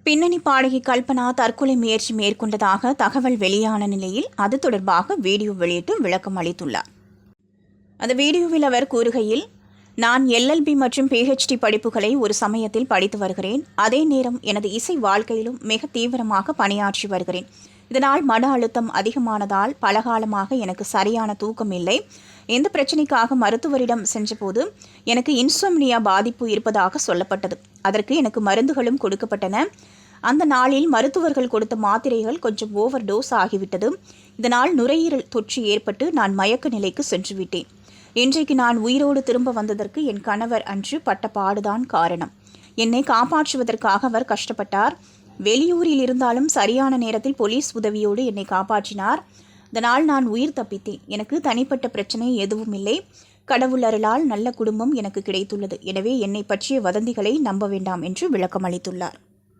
பின்னணி பாடகி கல்பனா தற்கொலை முயற்சி மேற்கொண்டதாக தகவல் வெளியான நிலையில் அது தொடர்பாக வீடியோ வெளியிட்டு விளக்கம் அளித்துள்ளார். அந்த வீடியோவில் அவர் கூறுகையில், நான் LLB மற்றும் PhD படிப்புகளை ஒரு சமயத்தில் படித்து வருகிறேன். அதே நேரம் எனது இசை வாழ்க்கையிலும் மிக தீவிரமாக பணியாற்றி வருகிறேன். இதனால் மன அழுத்தம் அதிகமானதால் பலகாலமாக எனக்கு சரியான தூக்கம் இல்லை. இந்த பிரச்சினைக்காக மருத்துவரிடம் சென்றபோது எனக்கு இன்சோம்னியா பாதிப்பு இருப்பதாக சொல்லப்பட்டது. அதற்கு எனக்கு மருந்துகளும் கொடுக்கப்பட்டன. அந்த நாளில் மருத்துவர்கள் கொடுத்த மாத்திரைகள் கொஞ்சம் ஓவர் டோஸ் ஆகிவிட்டது. இதனால் நுரையீரல் தொற்று ஏற்பட்டு நான் மயக்க நிலைக்கு சென்று விட்டேன். இன்றைக்கு நான் உயிரோடு திரும்ப வந்ததற்கு என் கணவர் அன்று பட்ட பாடுதான் காரணம். என்னை காப்பாற்றுவதற்காக அவர் கஷ்டப்பட்டார். வெளியூரில் இருந்தாலும் சரியான நேரத்தில் போலீஸ் உதவியோடு என்னை காப்பாற்றினார். இதனால் நான் உயிர் தப்பித்தேன். எனக்கு தனிப்பட்ட பிரச்சனை எதுவும் இல்லை. கடவுள் அருளால் நல்ல குடும்பம் எனக்கு கிடைத்துள்ளது. எனவே என்னை பற்றிய வதந்திகளை நம்ப வேண்டாம் என்று விளக்கம் அளித்துள்ளார்.